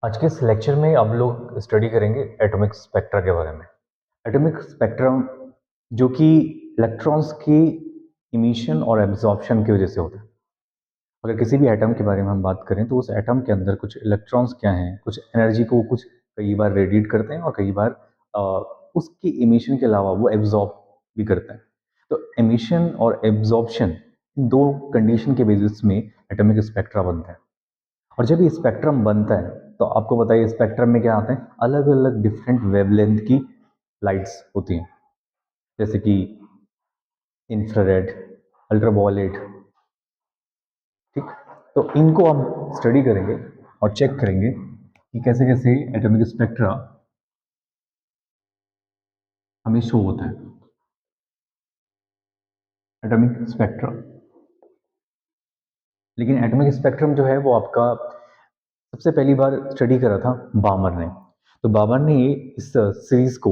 आज के इस लेक्चर में हम लोग स्टडी करेंगे एटॉमिक स्पेक्ट्रा के बारे में। एटॉमिक स्पेक्ट्रम जो कि इलेक्ट्रॉन्स की इमिशन और एब्जॉर्प्शन की वजह से होता है। अगर किसी भी एटम के बारे में हम बात करें तो उस एटम के अंदर कुछ इलेक्ट्रॉन्स क्या हैं, कुछ एनर्जी को कुछ कई बार रेडिएट करते हैं और कई बार अ, उसकी इमिशन के अलावा वो एब्जॉर्ब भी करते हैं। तो इमिशन और एब्जॉर्प्शन इन दो कंडीशन के बेसिस में एटॉमिक स्पेक्ट्रा बनता है। और जब ये स्पेक्ट्रम बनता है तो आपको बताइए स्पेक्ट्रम में क्या आते हैं, अलग अलग डिफरेंट वेवलेंथ की लाइट्स होती हैं, जैसे कि इंफ्रारेड, अल्ट्रावायलेट। ठीक, तो इनको हम स्टडी करेंगे और चेक करेंगे कि कैसे कैसे एटॉमिक स्पेक्ट्रा हमें शो होता है। एटॉमिक स्पेक्ट्रा, लेकिन एटॉमिक स्पेक्ट्रम जो है वो आपका सबसे पहली बार स्टडी करा था बामर ने। तो बामर ने इस सीरीज को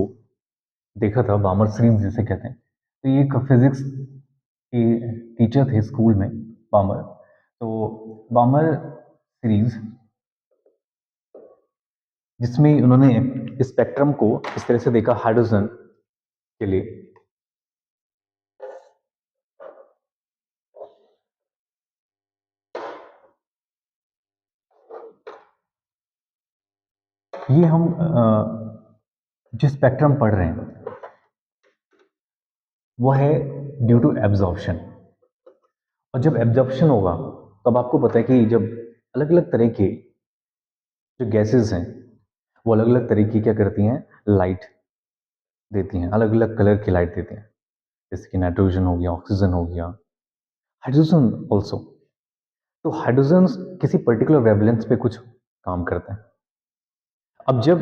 देखा था, बामर सीरीज जिसे कहते हैं। तो ये एक फिजिक्स के टीचर थे स्कूल में, बामर। तो बामर सीरीज जिसमें उन्होंने स्पेक्ट्रम को इस तरह से देखा हाइड्रोजन के लिए। ये हम जो स्पेक्ट्रम पढ़ रहे हैं वो है ड्यू टू एब्जॉर्प्शन। और जब एब्जॉर्प्शन होगा तब आपको पता है कि जब अलग अलग तरह के जो गैसेस हैं वो अलग अलग तरह की क्या करती हैं, लाइट देती हैं, अलग अलग कलर की लाइट देती हैं। जैसे कि नाइट्रोजन हो गया, ऑक्सीजन हो गया, हाइड्रोजन ऑल्सो। तो हाइड्रोजन किसी पर्टिकुलर वेवलेंथ पे कुछ काम करते हैं। अब जब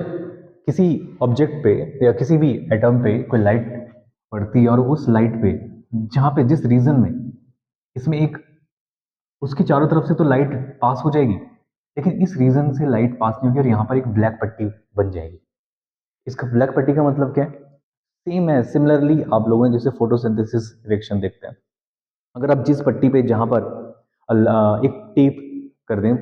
किसी ऑब्जेक्ट पे या किसी भी एटम पे कोई लाइट पड़ती है और उस लाइट पे जहां पे जिस रीजन में इसमें एक उसकी चारों तरफ से तो लाइट पास हो जाएगी, लेकिन इस रीजन से लाइट पास नहीं होगी और यहाँ पर एक ब्लैक पट्टी बन जाएगी। इसका ब्लैक पट्टी का मतलब क्या है? सेम है, सिमिलरली आप लोगों ने जैसे फोटोसिंथेसिस रिएक्शन देखते हैं। अगर आप जिस पट्टी पे जहां पर एक टेप कर दें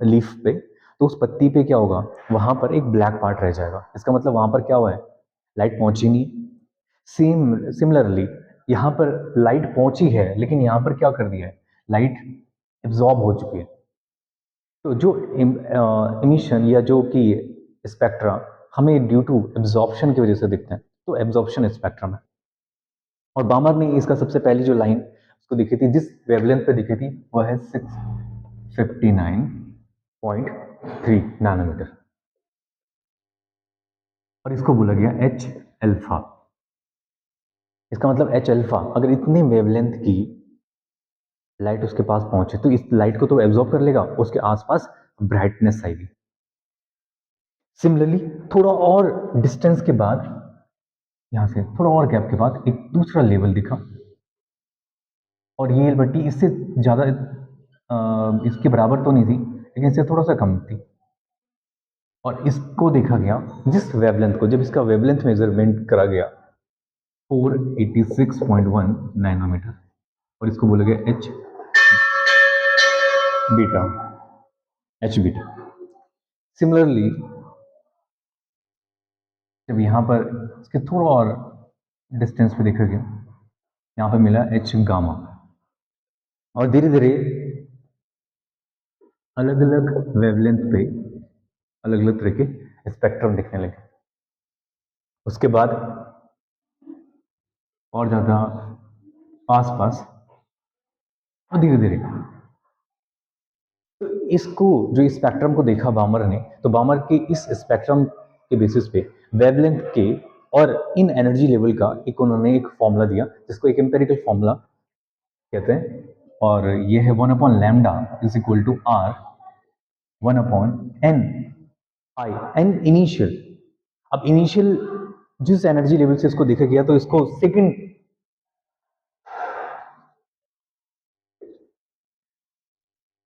लीफ पे, तो उस पत्ती पे क्या होगा, वहां पर एक ब्लैक पार्ट रह जाएगा। इसका मतलब वहां पर क्या हुआ है, लाइट पहुंची नहीं। सेम सिमिलरली यहाँ पर लाइट पहुंची है लेकिन यहाँ पर क्या कर दिया है, लाइट एब्जॉर्ब हो चुकी है। तो जो इमिशन या जो कि स्पेक्ट्रा हमें ड्यू टू एब्जॉर्प्शन की वजह से दिखते हैं, तो एब्जॉर्प्शन स्पेक्ट्रम है। और बामर ने इसका सबसे पहली जो लाइन उसको दिखी थी, जिस वेवलेंथ पे दिखी थी, वह है 659.3 नैनोमीटर। और इसको बोला गया एच अल्फा। इसका मतलब एच अल्फा, अगर इतनी वेवलेंथ की लाइट उसके पास पहुंचे तो इस लाइट को तो एब्जॉर्ब कर लेगा, उसके आसपास ब्राइटनेस आएगी। सिमिलरली थोड़ा और डिस्टेंस के बाद, यहां से थोड़ा और गैप के बाद एक दूसरा लेवल दिखा, और ये बट्टी इससे ज़्यादा इसके बराबर तो नहीं थी लेकिन इससे थोड़ा सा कम थी। और इसको देखा गया जिस वेवलेंथ को, जब इसका वेवलेंथ मेजरमेंट करा गया 486.1 नैनोमीटर, और इसको बोला गया H beta, H beta. Similarly जब यहाँ पर इसके थोड़ा और डिस्टेंस पे देखा गया, यहाँ पर मिला एच गामा। और धीरे धीरे अलग अलग वेवलेंथ पे अलग अलग तरह के स्पेक्ट्रम दिखने लगे। उसके बाद और ज़्यादा पास पास, और धीरे धीरे तो इसको जो स्पेक्ट्रम को देखा बामर ने, तो बामर के इस स्पेक्ट्रम के बेसिस पे वेवलेंथ के और इन एनर्जी लेवल का एक उन्होंने एक फॉर्मूला दिया, जिसको एक एम्पेरिकल फॉर्मूला कहते हैं। और ये है 1/लैम्डा is equal to R 1/n I, N initial. अब इनिशियल जिस एनर्जी लेवल से इसको देखा गया, तो इसको सेकंड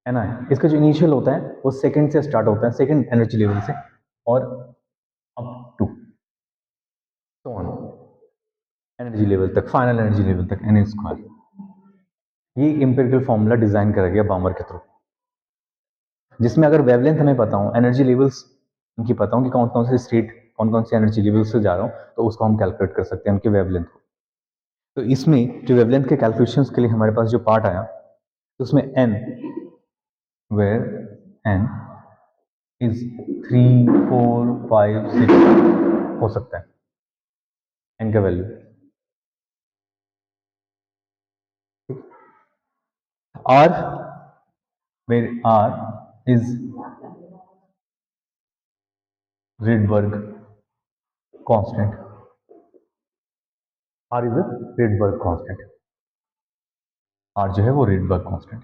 है ना, इसका जो इनिशियल होता है वो सेकंड से स्टार्ट होता है, सेकंड एनर्जी लेवल से, और अप टू तो ऑन एनर्जी लेवल तक, फाइनल एनर्जी लेवल तक, एन स्क्वायर। ये एम्पिरिकल फॉर्मूला डिजाइन करा गया बामर के थ्रू, जिसमें अगर वेवलेंथ हमें पता हो, एनर्जी लेवल्स उनकी पता हो कि कौन कौन से स्टेट, कौन कौन से एनर्जी लेवल से जा रहा हूँ, तो उसको हम कैलकुलेट कर सकते हैं उनके वेवलेंथ को। तो इसमें जो वेवलेंथ के कैलकुलेशंस के लिए हमारे पास जो पार्ट आया, तो उसमें n, वेयर n इज 3, 4, 5, 6 हो सकता है n का value. r, where r is Rydberg constant, r is a Rydberg constant, r जो है वो Rydberg कांस्टेंट।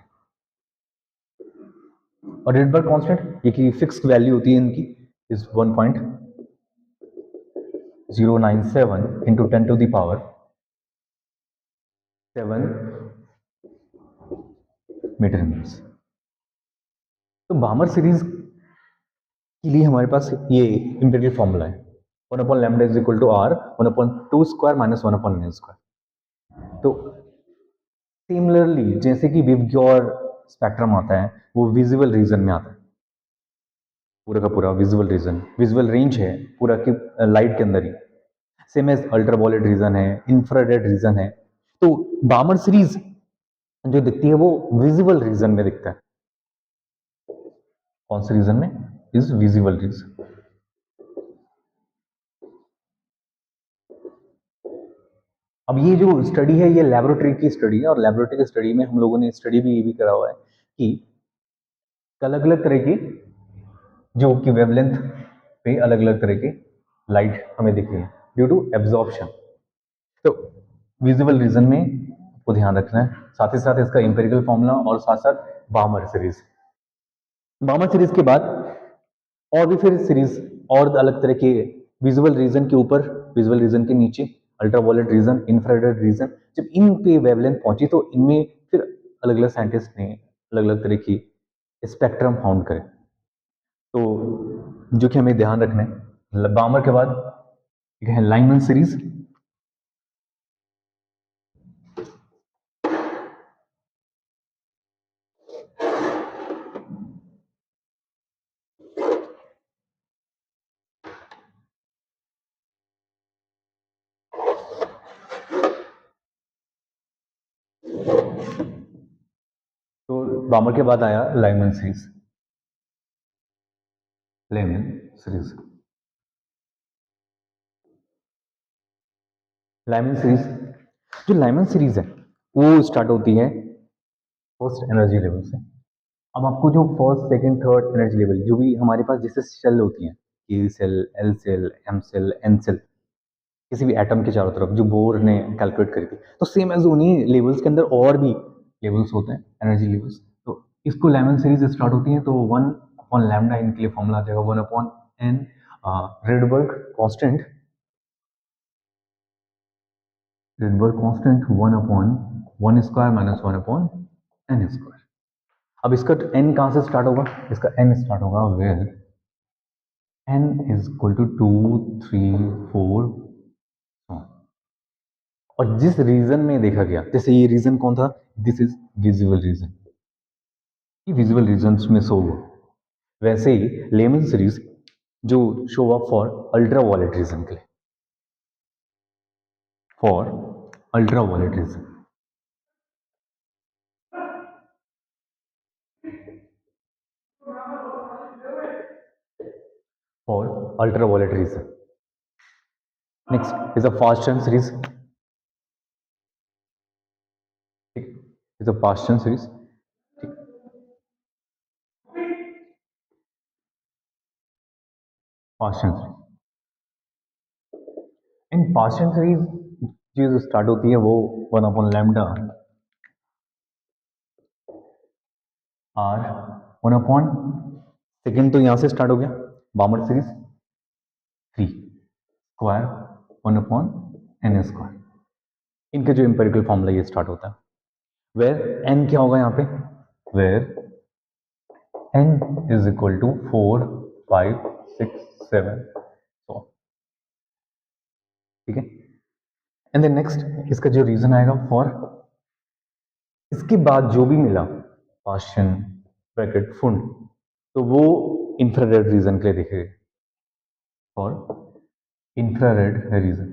और Rydberg कांस्टेंट ये की फिक्स्ड वैल्यू होती है इनकी, is 1.097 into 10 to the power 7 metre inverse. तो बामर सीरीज के लिए हमारे पास ये इंपीरियल फॉर्मूला है, 1 upon lambda is equal to R 1 upon 2 square minus 1 upon N square. तो सिमिलरली जैसे कि विवग्योर स्पेक्ट्रम आता है वो विजिबल रीजन में आता है, पूरा का पूरा विजुअल रीजन, विजुअल रेंज है पूरा की लाइट के अंदर ही, सेम एज अल्ट्रावायलेट रीजन है, इंफ्रारेड रीजन है। तो बामर सीरीज जो दिखती है वो विजिबल रीजन में दिखता है। कौन से रीजन में? Is visible reason. अब ये जो स्टडी है ये लेबोरेटरी की स्टडी है, और लेबोरेटरी की स्टडी में हम लोगों ने स्टडी भी ये भी करा हुआ है कि अलग अलग तरह की जो कि वेवलेंथ पे अलग अलग तरह की लाइट हमें दिख रही है ड्यू टू एब्जॉर्प्शन। तो विजिबल रीजन में आपको ध्यान रखना है, साथ ही साथ इसका इंपेरिकल फॉर्मूला और साथ साथ बामर सीरीज। बामर सीरीज के बाद और भी फिर सीरीज और अलग तरह के विजुअल रीजन के ऊपर, विजुअल रीजन के नीचे अल्ट्रावायलेट रीजन, इंफ्रारेड रीजन, जब इन पे वेवलेंथ पहुंची तो इनमें फिर अलग अलग साइंटिस्ट ने अलग अलग तरह की स्पेक्ट्रम फाउंड करे। तो जो कि हमें ध्यान रखना है, बामर के बाद है लाइमन सीरीज। तो बामर के बाद आया Lyman series, Lyman series. Lyman series, जो लाइमन सीरीज है वो स्टार्ट होती है फर्स्ट एनर्जी लेवल से। अब आपको जो first second third energy level जो भी हमारे पास जैसे सेल होती हैं, A shell, L shell, M shell, N shell, किसी भी एटम के चारों तरफ जो बोर ने कैलकुलेट करी थी, तो सेम एज उन्हीं लेवल्स के अंदर और भी लेवल्स होते हैं, एनर्जी लेवल्स। तो इसको लेमन सीरीज स्टार्ट होती है तो 1 अपॉन लैम्डा, इनके लिए फॉर्मूला आ जाएगा 1 upon N Rydberg constant, Rydberg constant 1 upon 1 square minus 1 upon N square. अब इसका एन कहाँ से स्टार्ट होगा? इसका एन स्टार्ट होगा where n is equal to 2, 3, 4 और जिस रीजन में देखा गया, जैसे ये रीजन कौन था, दिस इज विजिबल रीजन, ये विजिबल रीजन में शो हुआ। वैसे ही लेमन सीरीज जो show up for ultraviolet region के लिए, for ultraviolet region, for ultraviolet region. Next is a Paschen series, is a Paschen series. Paschen series, in Paschen series जो start होती है वो 1 upon lambda R 1 upon second, तो यहां से start हो गया Balmer series 3 square 1 upon N square. इनके जो इंपेरिकल फॉर्मूला ये स्टार्ट होता है, वेयर एन क्या होगा यहाँ पे, where N is equal to 4, 5, 6, 7, ठीक है। एंड देन नेक्स्ट इसका जो रीजन आएगा फॉर, इसके बाद जो भी मिला पास्चन ब्रैकेट फुंड, तो वो इंफ्रारेड रीजन के लिए देखेगा। for infrared region.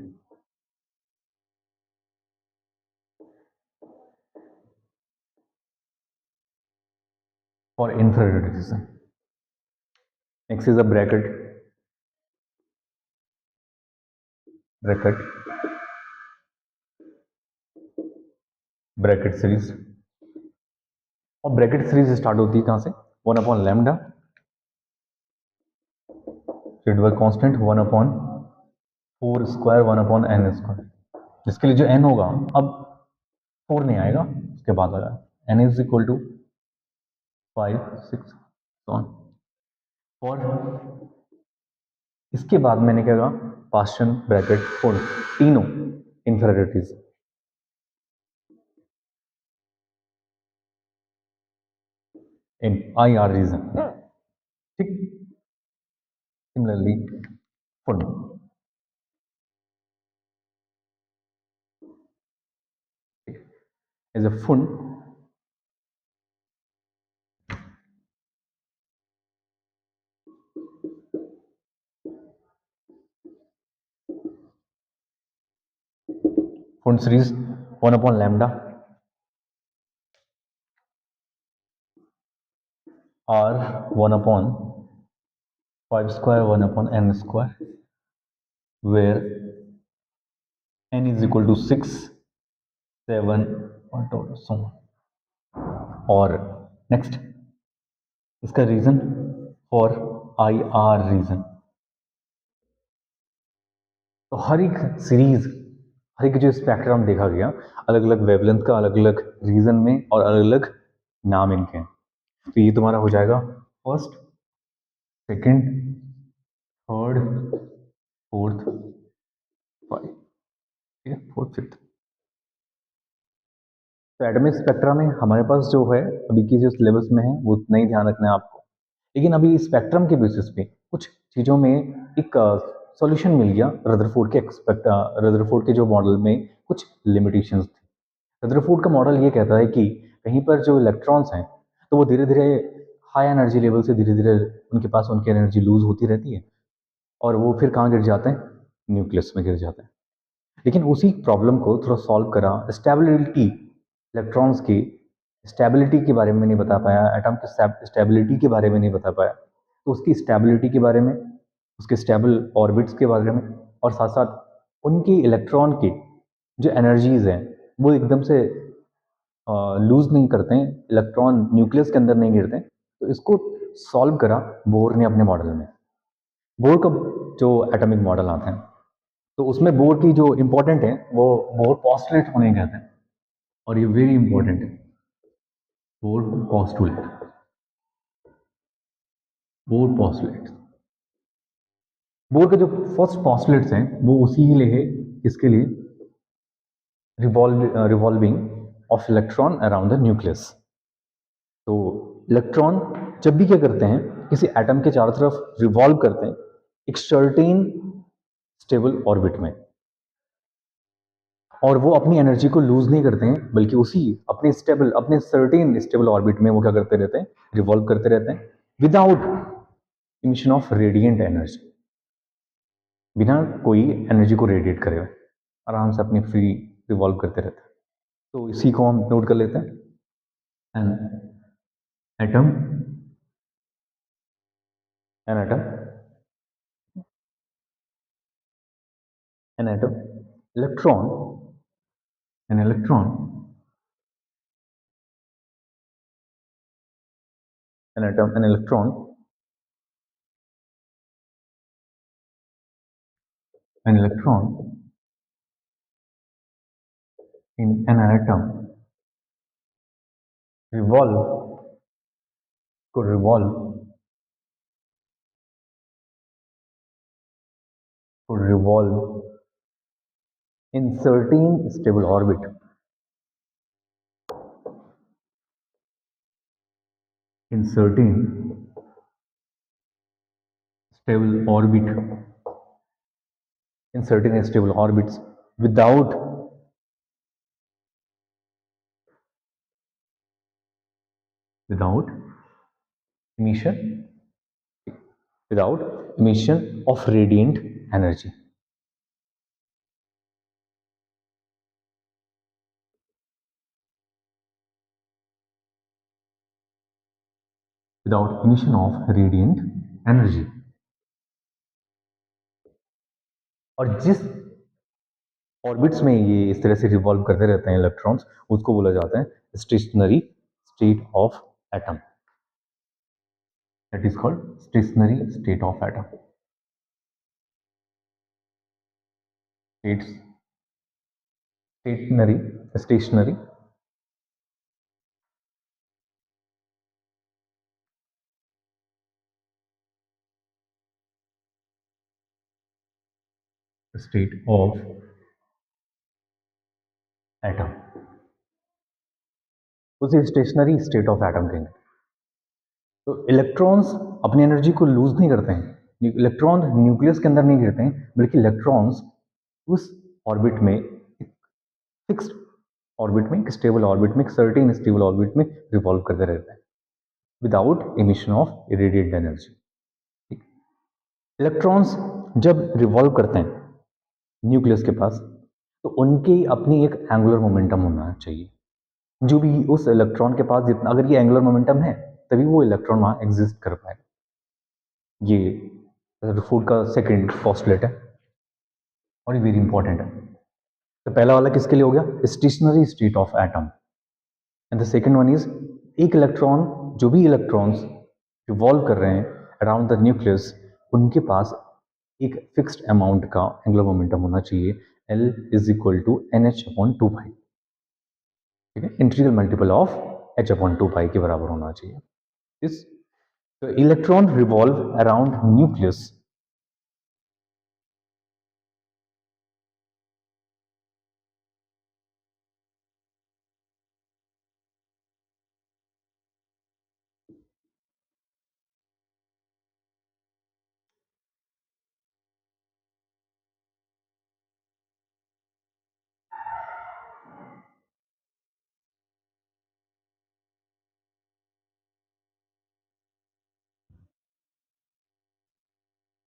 For infrared region. Next is a Brackett series. और ब्रैकेट सीरीज स्टार्ट होती है कहां से? 1 upon lambda Rydberg constant 1 upon 4 square 1 upon N square, जिसके लिए जो एन होगा अब 4 नहीं आएगा, उसके बाद आएगा एन इज इक्वल टू 5 6 और इसके बाद मैंने क्या कहा, पास्टन ब्रैकेट फुल तीनों इंफ्रारेड इन IR रीजन, ठीक। Similarly full is a full fund series 1 upon lambda or 1 upon 5 square 1 upon n square, where n is equal to 6 7 और so on. और नेक्स्ट इसका रीजन फॉर IR रीजन। तो हर एक series, हर एक जो spectrum देखा गया, अलग अलग वेवलेंथ का अलग अलग रीजन में और अलग अलग नाम इनके हैं। तो ये तुम्हारा हो जाएगा first second third fourth five, ठीक है, फोर्थ फिफ्थ। तो एटॉमिक स्पेक्ट्रा में हमारे पास जो है अभी की जो सिलेबस में है वो उतना ही ध्यान रखना है आपको, लेकिन अभी स्पेक्ट्रम के बेसिस पे कुछ चीज़ों में एक सॉल्यूशन मिल गया। रदरफोर्ड के जो मॉडल में कुछ लिमिटेशंस थी। रदरफोर्ड का मॉडल ये कहता है कि कहीं पर जो इलेक्ट्रॉन्स हैं तो वो धीरे धीरे हाई एनर्जी लेवल से धीरे धीरे उनके पास उनकी एनर्जी लूज होती रहती है और वो फिर कहाँ गिर जाते हैं? न्यूक्लियस में गिर जाते हैं। लेकिन उसी प्रॉब्लम को थोड़ा सॉल्व करा, स्टेबिलिटी, इलेक्ट्रॉन्स की स्टेबिलिटी के बारे में नहीं बता पाया, एटम की स्टेबिलिटी के बारे में नहीं बता पाया, तो उसकी स्टेबिलिटी के बारे में, उसके स्टेबल ऑर्बिट्स के बारे में, और साथ साथ उनकी इलेक्ट्रॉन की जो एनर्जीज हैं वो एकदम से लूज नहीं करते हैं, इलेक्ट्रॉन न्यूक्लियस के अंदर नहीं गिरते। तो इसको सॉल्व करा बोर ने अपने मॉडल में। बोर का जो एटॉमिक मॉडल आते हैं तो उसमें बोर की जो इंपॉर्टेंट है वो बोर पॉस्टुलेट होने कहते हैं, और ये वेरी इंपॉर्टेंट है। Bore postulate, bore postulate, bore के जो फर्स्ट पॉस्टुलेट्स हैं वो उसी के लिए है, इसके लिए revolving of electron around the nucleus. तो इलेक्ट्रॉन जब भी क्या करते हैं, किसी एटम के चारों तरफ रिवॉल्व करते हैं एक सर्टेन स्टेबल ऑर्बिट में, और वो अपनी एनर्जी को लूज नहीं करते हैं, बल्कि उसी अपने सर्टेन स्टेबल ऑर्बिट में वो क्या करते रहते हैं, रिवॉल्व करते रहते हैं without emission of radiant energy, बिना कोई एनर्जी को रेडिएट करे हुए आराम से अपनी फ्री रिवॉल्व करते रहते हैं। तो इसी को हम नोट कर लेते हैं। An atom an atom an atom electron an electron an atom an electron an electron in an atom revolve could revolve in certain stable orbit, in certain stable orbit, in certain stable orbits without emission without emission of radiant energy. Without emission of radiant energy. और जिस orbits में ये इस तरह से revolve करते रहते हैं इलेक्ट्रॉन्स, उसको बोला जाता है stationery state of atom. That is called stationery state of atom. States stationery state of atom, उसे स्टेशनरी स्टेट ऑफ एटम कहेंगे. तो इलेक्ट्रॉन्स अपनी एनर्जी को लूज नहीं करते हैं. इलेक्ट्रॉन न्यूक्लियस के अंदर नहीं गिरते हैं, बल्कि इलेक्ट्रॉन्स उस ऑर्बिट में, फिक्स्ड ऑर्बिट में, एक स्टेबल ऑर्बिट में, एक सर्टेन स्टेबल ऑर्बिट में रिवॉल्व करते रहते हैं without emission of irradiate energy. Electrons जब रिवॉल्व करते हैं न्यूक्लियस के पास, तो उनकी अपनी एक एंगुलर मोमेंटम होना चाहिए. जो भी उस इलेक्ट्रॉन के पास जितना, अगर ये एंगुलर मोमेंटम है, तभी वो इलेक्ट्रॉन वहां एग्जिस्ट कर पाएगा. ये रदरफोर्ड का सेकंड पोस्टुलेट है और ये वेरी इंपॉर्टेंट है. तो पहला वाला किसके लिए हो गया? Stationery state of atom. And the second one is, एक इलेक्ट्रॉन, जो भी इलेक्ट्रॉन्स रिवॉल्व कर रहे हैं अराउंड द न्यूक्लियस, उनके पास एक फिक्स्ड अमाउंट का एंगुलर मोमेंटम होना चाहिए. L is equal to NH/2π. ठीक है, इंटीग्रल मल्टीपल ऑफ H/2π के बराबर होना चाहिए. इस तो electron revolve around nucleus.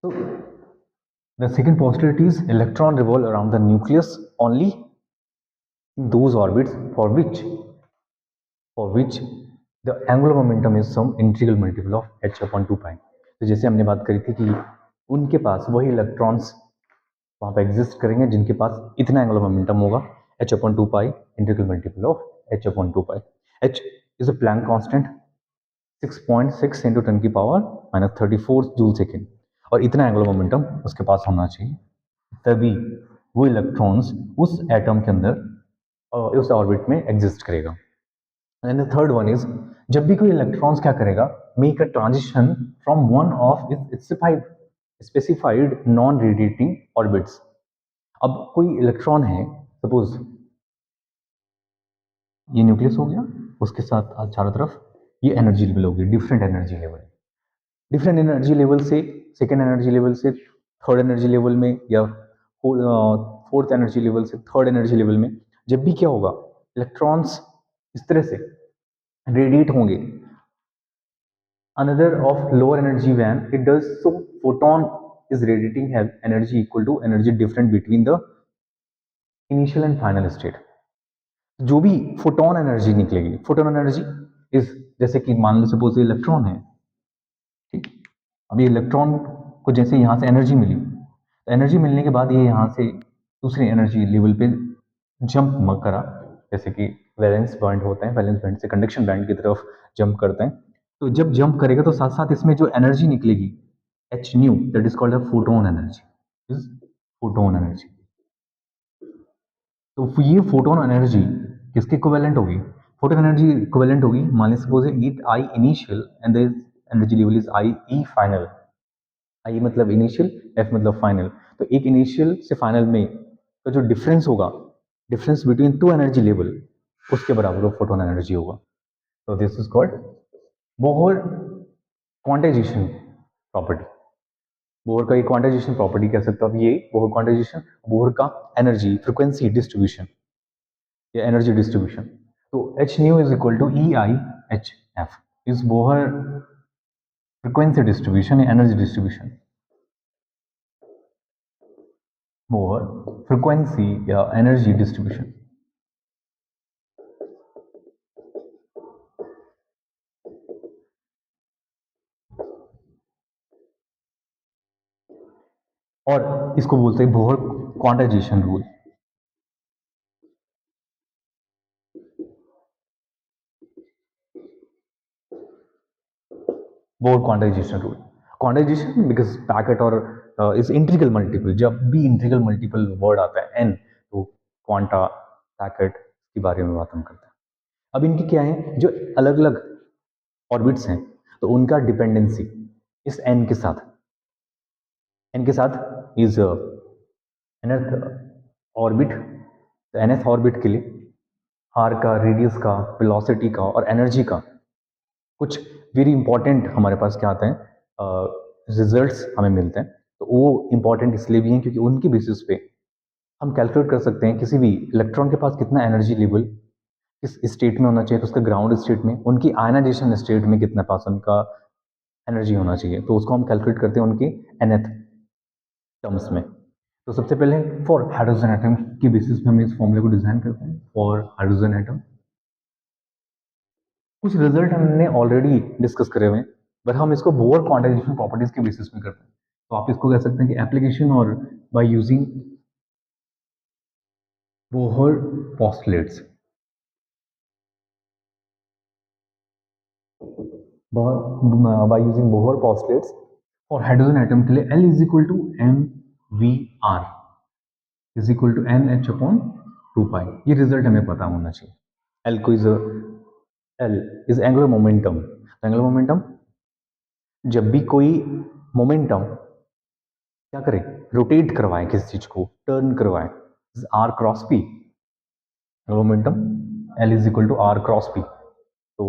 So the second postulate is electron revolve around the nucleus only in those orbits for which the angular momentum is some integral multiple of H/2π. तो जैसे हमने बात करी थी कि उनके पास वही इलेक्ट्रॉन्स वहां पे एग्जिस्ट करेंगे जिनके पास इतना एंगुलर मोमेंटम होगा, H/2π integral multiple of H/2π. H is a Planck constant 6.6 into 10 की पावर -34 जूल सेकेंड, और इतना एंगुलर मोमेंटम उसके पास होना चाहिए, तभी वो इलेक्ट्रॉन्स उस एटम के अंदर उस ऑर्बिट में एग्जिस्ट करेगा. And the third one is, जब भी कोई इलेक्ट्रॉन्स क्या करेगा, make a transition from one of its specified non radiating orbits. अब कोई इलेक्ट्रॉन है, सपोज ये न्यूक्लियस हो गया, उसके साथ चारों तरफ ये एनर्जी लेवल होगी, different energy level. Different energy level से सेकेंड एनर्जी लेवल से थर्ड एनर्जी लेवल में, या फोर्थ एनर्जी लेवल से थर्ड एनर्जी लेवल में, जब भी क्या होगा, इलेक्ट्रॉन्स इस तरह से रेडिएट होंगे another of lower energy when it does so, photon is radiating have energy equal to energy different between the initial and final state. जो भी फोटोन एनर्जी निकलेगी, फोटोन एनर्जी इस, जैसे कि मान लो सपोज इलेक्ट्रॉन है, ठीक, अब ये इलेक्ट्रॉन को जैसे यहाँ से एनर्जी मिली, तो एनर्जी मिलने के बाद ये यहाँ से दूसरी एनर्जी लेवल पे जंप करा, जैसे कि वैलेंस बैंड होते हैं, वैलेंस बैंड से कंडक्शन बैंड की तरफ जंप करते हैं. तो जब जंप करेगा तो साथ साथ इसमें जो एनर्जी निकलेगी, H nu, that is called photon energy, is photon energy. तो ये फोटोन एनर्जी किसके इक्विवेलेंट होगी? फोटोन एनर्जी इक्विवेलेंट होगी, मान लीजिए suppose it I initial and the energy level is I E final. I मतलब इनिशियल, एफ मतलब final. तो एक इनिशियल से फाइनल में का जो डिफरेंस होगा, difference between two energy level, उसके बराबर वो फोटोन एनर्जी होगा. तो this is called Bohr quantization property. Bohr का ये क्वांटाइजेशन प्रॉपर्टी कह सकते हो. अब ये बोहर क्वांटाइजेशन, बोहर का एनर्जी फ्रिक्वेंसी डिस्ट्रीब्यूशन या एनर्जी डिस्ट्रीब्यूशन. तो H nu is equal to E I H F, is Bohr frequency distribution या एनर्जी डिस्ट्रीब्यूशन, बोहर फ्रीक्वेंसी या एनर्जी डिस्ट्रीब्यूशन। और इसको बोलते हैं Bohr quantization rule. Bohr quantization rule, quantization because packet और is integral multiple, जब भी integral multiple word आता है एन, तो क्वांटा पैकेट के बारे में बात हम करते हैं। अब इनकी क्या है, जो अलग अलग ऑर्बिट्स हैं तो उनका डिपेंडेंसी इस एन के साथ is nth orbit, nth orbit के लिए आर का, रेडियस का, वेलोसिटी का और एनर्जी का कुछ वेरी इंपॉर्टेंट हमारे पास क्या आते हैं, रिजल्ट्स हमें मिलते हैं। तो वो इंपॉर्टेंट इसलिए भी हैं क्योंकि उनकी बेसिस पे हम कैलकुलेट कर सकते हैं किसी भी इलेक्ट्रॉन के पास कितना एनर्जी लेवल किस स्टेट में होना चाहिए, तो उसका ग्राउंड स्टेट में, उनकी आयनाइजेशन स्टेट में कितना पास उनका एनर्जी होना चाहिए, तो उसको हम कैलकुलेट करते हैं उनके nth टर्म्स में। तो सबसे पहले फॉर हाइड्रोजन एटम की बेसिस पे हम इस फॉर्मूले को डिजाइन करते हैं फॉर हाइड्रोजन एटम। कुछ रिजल्ट हमने ऑलरेडी डिस्कस करे हुए हैं, बट हम इसको बोर क्वांटाइजेशन प्रॉपर्टीज के बेसिस में करते हैं। तो आप इसको कह सकते हैं कि एप्लीकेशन और by using Bohr postulates, by using Bohr postulates और हाइड्रोजन एटम के लिए L is equal to M V R is equal to N H upon 2 pi. ये रिजल्ट हमें पता होना चाहिए। L को is L is angular momentum. Angular momentum, जब भी कोई मोमेंटम क्या करे, रोटेट करवाए किसी चीज को, टर्न करवाए, R cross P momentum, L is equal to R cross P. तो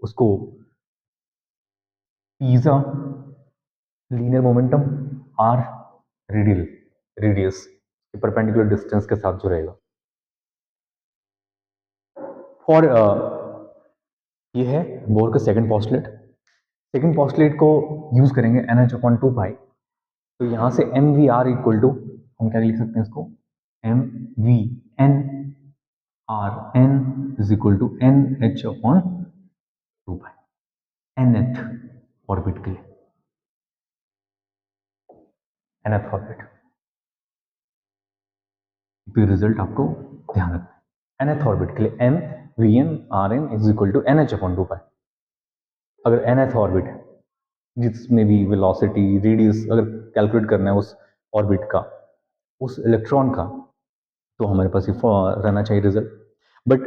उसको पिज्जा linear momentum R radial radius perpendicular distance के साथ जो रहेगा। और ये है बोर का सेकंड पॉस्टुलेट। सेकंड पॉस्टुलेट को यूज करेंगे NH अपॉन 2 पाई। तो यहां से M V R equal to, हम क्या लिख सकते हैं इसको, M V N R N is equal to N H upon 2 pi nth orbit के लिए, nth ऑर्बिट। तो रिजल्ट आपको ध्यान रखना है, nth ऑर्बिट के लिए M V N R N is equal to N H upon 2 pi. अगर nth ऑर्बिट है जिसमें भी वेलोसिटी रेडियस अगर कैलकुलेट करना है उस ऑर्बिट का, उस इलेक्ट्रॉन का, तो हमारे पास ये रहना चाहिए रिजल्ट। बट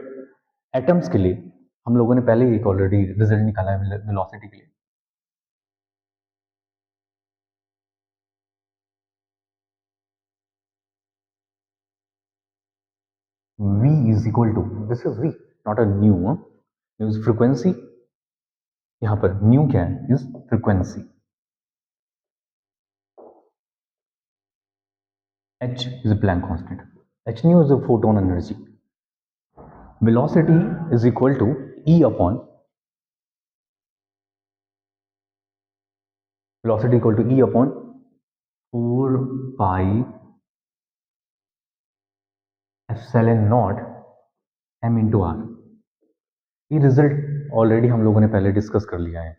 एटम्स के लिए हम लोगों ने पहले ही एक ऑलरेडी रिजल्ट निकाला है वेलोसिटी के लिए। v is equal to, this is v not a nu, nu is frequency, यहां पर न्यू क्या है, is frequency. h is a Planck constant, h nu is a photon energy, velocity is equal to e upon, velocity equal to e upon 4 pi epsilon naught m into r। ये result already हम लोगों ने पहले discuss कर लिया है।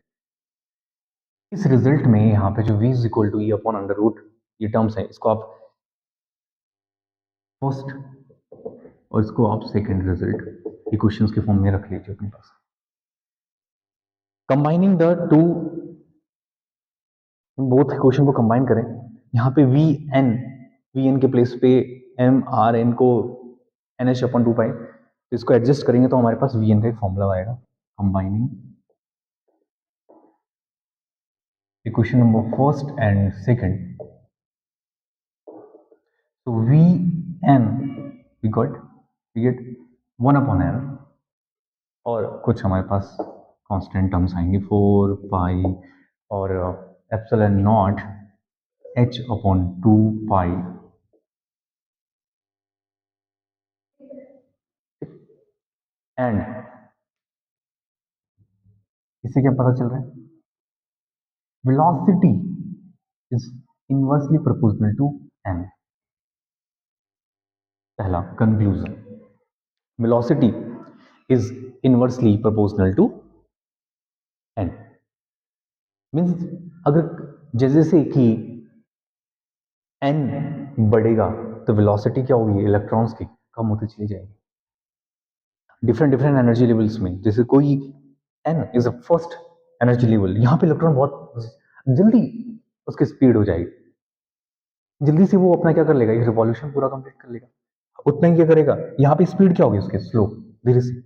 इस result में यहाँ पे जो v is equal to E upon under root ये टर्म्स है, इसको आप फर्स्ट और इसको आप सेकेंड रिजल्ट इक्वेशंस के फॉर्म में रख लीजिए अपने पास। Combining the two, both equation को कंबाइन करें, यहाँ पे वी एन के प्लेस पे एम आर एन को एन एच अपॉन 2 पाई, इसको एडजस्ट करेंगे तो हमारे पास वी एन का एक फॉर्मूला आएगा। Combining equation number first and second, तो V N we get 1/n और कुछ हमारे पास कांस्टेंट टर्म्स आएंगे 4 पाई और epsilon not h upon 2 pi and, इससे क्या पता चल रहा है, velocity is inversely proportional to n. पहला conclusion, velocity is inversely proportional to n. Means अगर जैसे जैसे कि n बढ़ेगा तो वेलोसिटी क्या होगी इलेक्ट्रॉन्स की कम होती चली जाएगी डिफरेंट डिफरेंट एनर्जी लेवल्स में। जैसे कोई n is a first energy level, यहाँ पे इलेक्ट्रॉन बहुत जल्दी उसकी स्पीड हो जाएगी, जल्दी से वो अपना क्या कर लेगा, ये रिवॉल्यूशन पूरा कंप्लीट कर लेगा। उतना ही क्या करेगा, यहाँ पे स्पीड क्या होगी उसके, स्लो, धीरे से।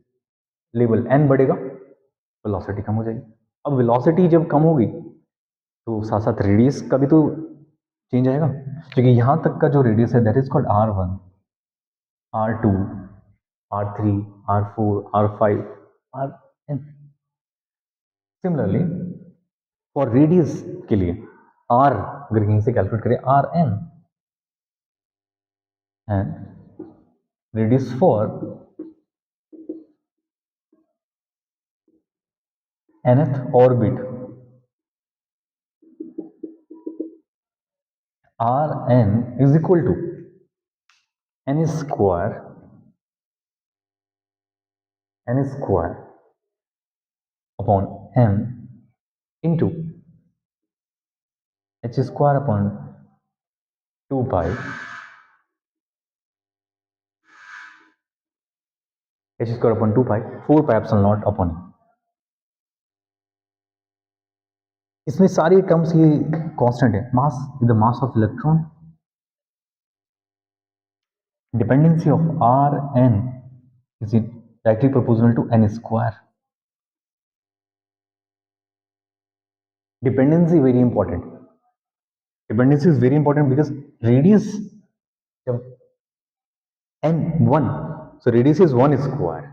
लेवल n बढ़ेगा, वेलोसिटी कम हो जाएगी। अब वेलोसिटी जब कम होगी तो साथ साथ रेडियस का भी तो चेंज आएगा, क्योंकि यहाँ तक का जो रेडियस है that is called r1, r2, r3, r4, r5, rn। Similarly for radius के लिए r अगर कहीं से कैलकुलेट करें rn, and radius for nth orbit rn is equal to n square upon m into h square upon 2 pi h square upon 2 pi 4 pi epsilon naught upon m। इसमें सारी terms ये constant है। Mass is the mass of electron, dependency of R N is directly proportional to N square. Dependency very important, dependency is very important because radius जब N 1, so radius is 1 square,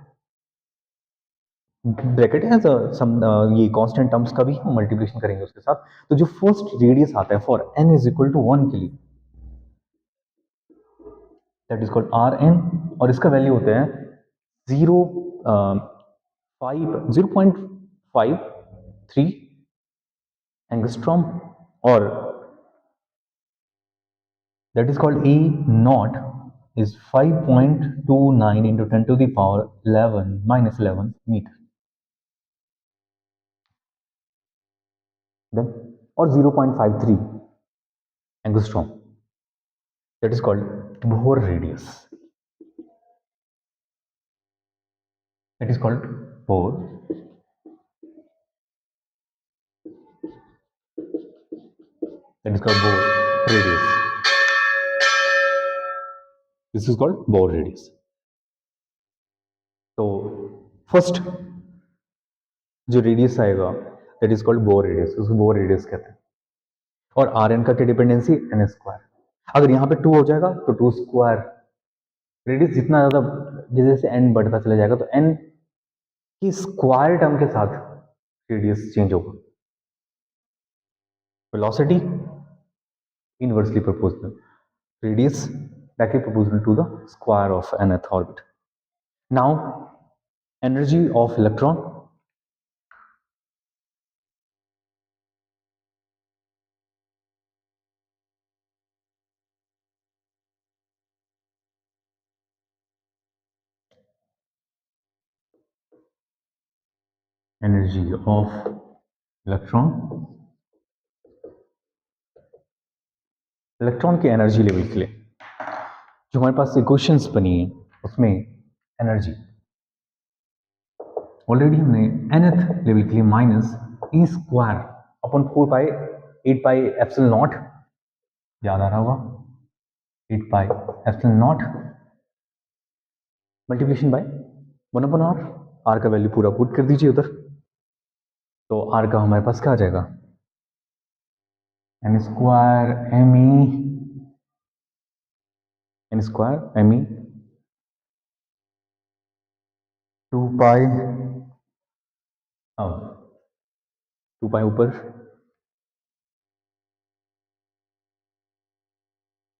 bracket है some ये constant terms का भी हम multiplication करेंगे उसके साथ। तो जो फर्स्ट रेडियस आता है for n is equal to 1 के लिए that is called R N, और इसका वैल्यू होता है 0.53 एंगस्ट्रॉम, और that is called A nought is 5.29 into 10 to the power 11 minus 11 meter। Then or 0.53 angstrom, that is called Bohr radius, that is called Bohr, that is called Bohr radius, this is called Bohr radius। तो first जो radius आएगा that is called bore radius, उसको bore radius कहते हैं। और are N का क्या dependency, N square. अगर यहाँ पे 2 हो जाएगा तो 2 स्क्वायर, रेडियस जितना ज्यादा जैसे जैसे एन बढ़ता चला जाएगा तो एन की स्क्वायर टर्म के साथ रेडियस चेंज होगा। Velocity inversely proportional, radius directly proportional to the square of nth orbit. Now energy of electron, energy of electron, electron की एनर्जी लेवल के लिए जो हमारे पास इक्वेशंस बनी है उसमें एनर्जी ऑलरेडी हमने nth लेवल के लिए minus E square upon 4 pi 8 pi epsilon nought, याद आ रहा होगा, 8 pi epsilon nought multiplication by 1 upon R, are का वैल्यू पूरा पुट कर दीजिए उधर, तो आर का हमारे पास क्या आ जाएगा, N square M E 2 pi, अब 2 पाई ऊपर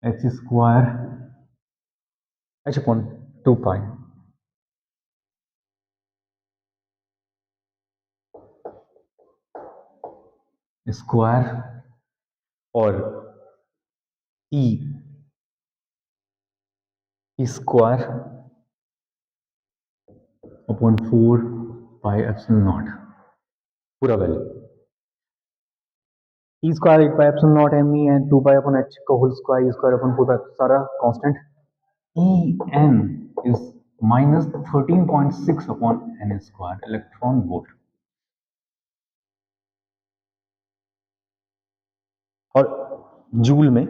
H square H upon 2 pi, square और E square upon 4 pi epsilon naught पूरा value E square 8 pi epsilon naught M E and 2 pi upon H का whole square E square upon 4 सारा constant E N is -13.6 upon N square electron volt और joule में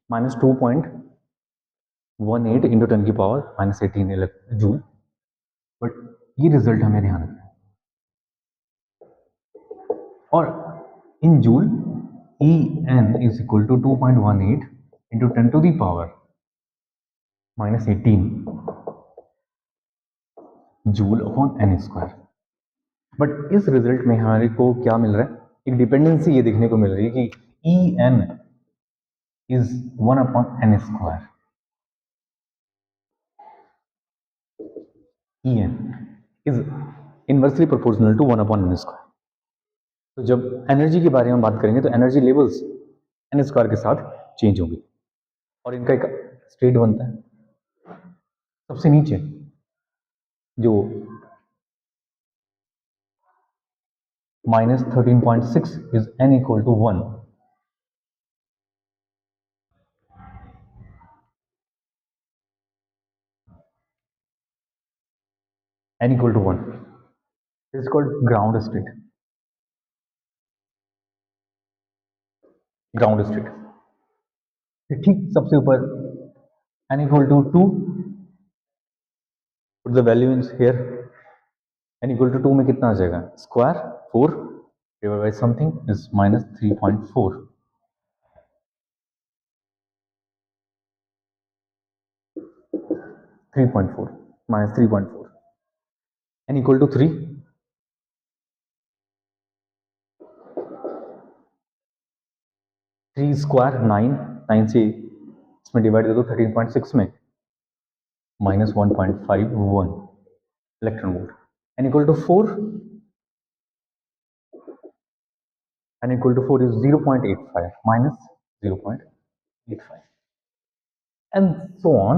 -2.18 into 10 की power -18 joule. But ये result हमें ध्यान रखना है और in joule E N is equal to 2.18 into 10 to the power -18 joule upon N square. But इस रिजल्ट में हमारे को क्या मिल रहा है, एक डिपेंडेंसी ये देखने को मिल रही है कि E N is 1 upon N square. E N is inversely proportional to 1 upon N square. तो जब एनर्जी के बारे में बात करेंगे तो एनर्जी लेवल्स एन स्क्वायर के साथ चेंज होंगे और इनका एक स्टेट बनता है सबसे नीचे जो -13.6 is n equal to 1 n equal to 1 is called ground state. Ground state ठीक सबसे ऊपर n equal to 2 put the value in here n equal to 2 में कितना आ जाएगा square 4 divide by something is -3.4 3.4 -3.4 n equal to 3 3 square 9 9 से इसमें divide कर दो 13.6 में -1.51 electron volt n equal to 4 n equal to 4 is 0.85 minus 0.85 and so on।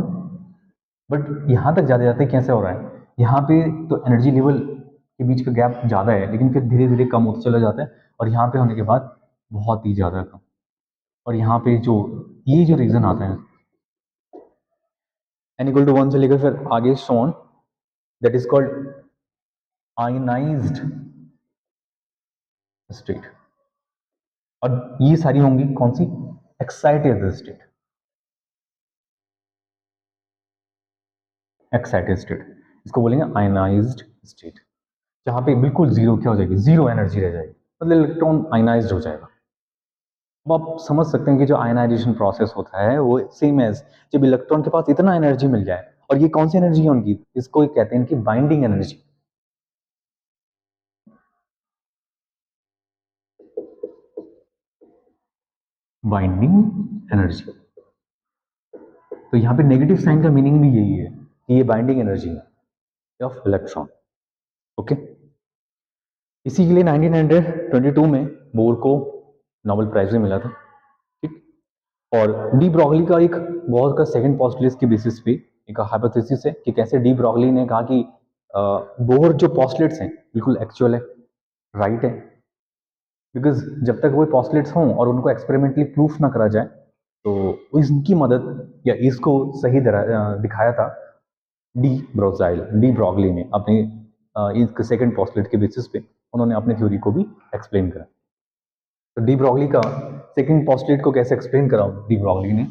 But यहां तक जाते जाते कैसे हो रहा है, यहाँ पे तो एनर्जी लेवल के बीच का गैप ज़्यादा है लेकिन फिर धीरे धीरे कम होता चला जाता है और यहाँ पे होने के बाद बहुत ही ज़्यादा कम। और यहाँ पे जो ये जो रीज़न आता है n इक्वल टू 1 से लेकर फिर आगे shown that is called ionised state और ये सारी होंगी कौन सी एक्साइटेड स्टेट। एक्साइटेड स्टेट इसको बोलेंगे आयनाइज्ड स्टेट जहां पे बिल्कुल जीरो क्या हो जाएगी जीरो एनर्जी रह जाएगी मतलब इलेक्ट्रॉन आयनाइज्ड हो जाएगा। अब आप समझ सकते हैं कि जो आयनाइजेशन प्रोसेस होता है वो सेम एज जब इलेक्ट्रॉन के पास इतना एनर्जी मिल जाए और ये कौन सी एनर्जी है उनकी इसको कहते हैं कि बाइंडिंग एनर्जी। बाइंडिंग एनर्जी तो यहाँ पे नेगेटिव साइन का मीनिंग भी यही है कि ये बाइंडिंग एनर्जी है ऑफ इलेक्ट्रॉन। ओके इसी के लिए 1922 में बोर को नोबेल प्राइज भी मिला था। ठीक और डी ब्रॉगली का एक बहुत का सेकंड पॉस्टुलेट की बेसिस पे एक हाइपोथेसिस है कि कैसे डी ब्रॉगली ने कहा कि बोर जो पॉस्टुलेट्स हैं बिल्कुल एक्चुअल है राइट है बिकॉज जब तक वो पॉस्टुलेट्स हों और उनको एक्सपेरिमेंटली प्रूफ ना करा जाए तो इसकी मदद या इसको सही दिखाया था डी ब्रॉगली ने अपने एक सेकंड पॉस्टुलेट के बेसिस पे उन्होंने अपने थ्योरी को भी एक्सप्लेन करा। तो डी ब्रॉगली का सेकंड पॉस्टुलेट को कैसे एक्सप्लेन करा डी ब्रॉगली ने,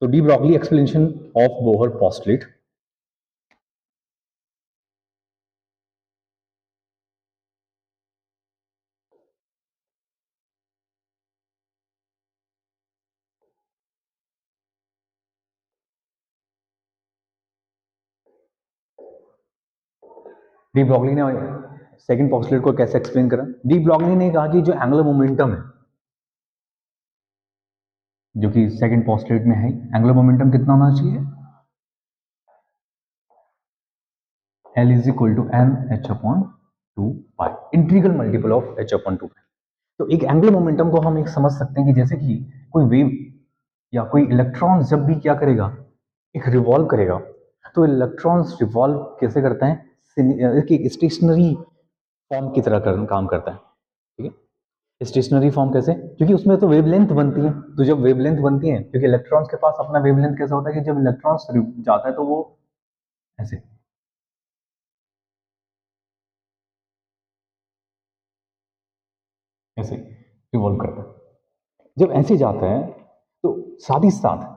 तो de Broglie explanation of Bohr postulate de Broglie ने सेकंड पॉस्टुलेट को कैसे एक्सप्लेन करा। डी ब्रॉगली ने कहा कि जो एंगुलर मोमेंटम है जो कि सेकंड पॉस्टुलेट में है एंगुलर मोमेंटम कितना होना चाहिए L is equal to N H upon two pi, integral multiple of H upon two pi. तो एक एंगुलर मोमेंटम को हम एक समझ सकते हैं कि जैसे कि कोई वेव या कोई इलेक्ट्रॉन जब भी क्या करेगा, एक रिवॉल्व करेगा, तो इलेक्ट्रॉन्स रिवॉल्व कैसे करता है, एक स्टेशनरी फॉर्म की तरह काम करता है। ठीक है, स्टेशनरी फॉर्म कैसे, क्योंकि उसमें तो वेवलेंथ बनती है। तो जब वेवलेंथ बनती है, क्योंकि इलेक्ट्रॉन्स के पास अपना वेवलेंथ कैसा होता है कि जब इलेक्ट्रॉन्स जाता है तो वो ऐसे ऐसे रिवॉल्व करता है। जब ऐसे जाता है तो साथ ही साथ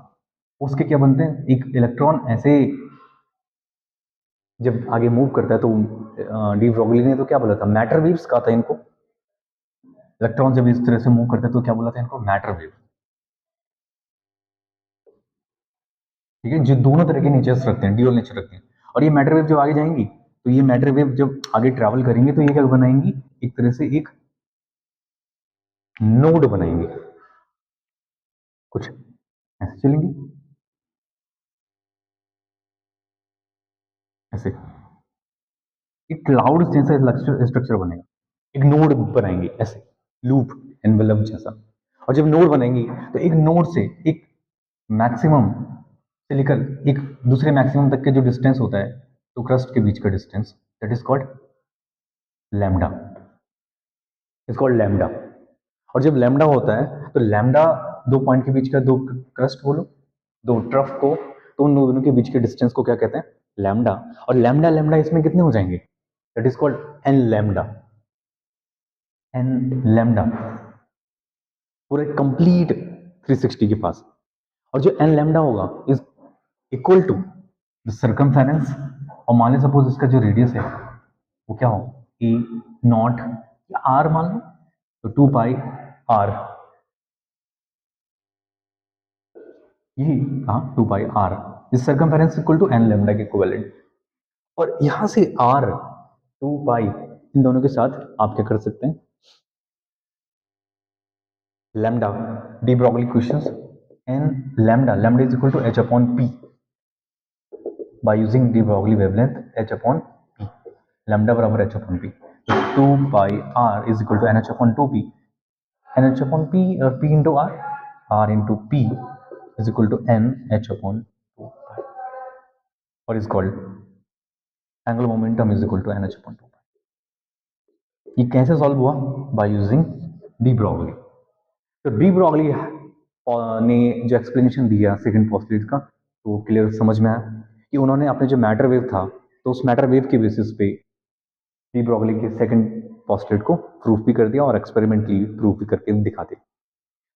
उसके क्या बनते हैं, एक इलेक्ट्रॉन ऐसे जब आगे मूव करता है तो डी ब्रोगली ने तो क्या बोला था, मैटर वेव्स कहा था इनको। इलेक्ट्रॉन जब इस तरह से मूव करता है तो क्या बोला था इनको, मैटर वेव। ठीक है, जो दोनों तरह के नेचर्स रखते हैं, ड्यूअल नेचर रखते हैं। और ये मैटर वेव जब आगे जाएंगी तो ये मैटर वेव जब आगे ट्रैवल करेंगे तो ये क्या बनाएंगी, एक तरह से एक नोड बनाएंगे, कुछ ऐसे चलेंगे, ऐसे एक क्लाउड जैसा स्ट्रक्चर बनेगा, एक नोड बनाएंगे ऐसे, लूप एनवेलप जैसा। और जब नोड बनेंगी तो एक नोड से एक मैक्सिमम से लेकर एक दूसरे मैक्सिमम तक के जो डिस्टेंस होता है, तो क्रस्ट के बीच का distance, that is called lambda, is called lambda. और जब लैम्डा होता है तो लैम्डा दो पॉइंट के बीच का, दो क्रस्ट बोलो, दो ट्रफ को, तो उन दोनों के बीच के डिस्टेंस को क्या कहते हैं, लैम्डा। और लैम्डा लैम्डा इसमें कितने हो जाएंगे, that is called N lambda, N lambda, पूरे कंप्लीट 360 के पास। और जो एन लैम्डा होगा is equal to the circumference, और मान ली सपोज इसका जो रेडियस है वो क्या हो, ई नॉट या आर मान लो, तो 2 पाई आर, ये हाँ 2 pi R is circumference equal to N lambda के इक्विवेलेंट। और यहां से आर 2 पाई इन दोनों के साथ आप क्या कर सकते हैं, lambda, de Broglie questions, N lambda, lambda is equal to H upon P by using de Broglie wavelength h upon p, lambda बराबर h upon p, तो 2 pi r is equal to nh upon 2p, nh upon p, p into r into p is equal to n h upon 2 pi, or is called angular momentum is equal to nh upon 2 pi। ये कैसे solve हुआ, by using de Broglie. तो de Broglie ने जो explanation दिया second postulate का, तो clear समझ में आया कि उन्होंने अपने जो मैटर वेव था, तो उस मैटर वेव के बेसिस पे डी ब्रॉगली के सेकंड पोस्टलेट को प्रूफ भी कर दिया और एक्सपेरिमेंटली प्रूफ भी करके दिखा दिया।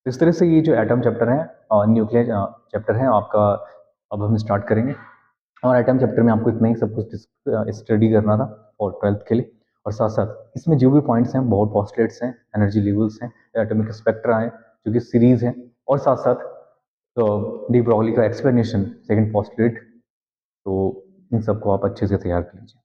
इस तरह से ये जो एटम चैप्टर है, न्यूक्लियर चैप्टर है आपका, अब हम स्टार्ट करेंगे। और एटम चैप्टर में आपको इतना ही सब कुछ स्टडी करना था और 12th के लिए। और साथ साथ इसमें जो भी पॉइंट्स हैं, बहुत पोस्टलेट्स हैं, एनर्जी लेवल्स हैं, एटॉमिक स्पेक्ट्रा है, जो कि सीरीज है, और साथ साथ तो डी ब्रॉगली का एक्सप्लेनेशन सेकंड पोस्टलेट, तो इन सबको आप अच्छे से तैयार कर लीजिए।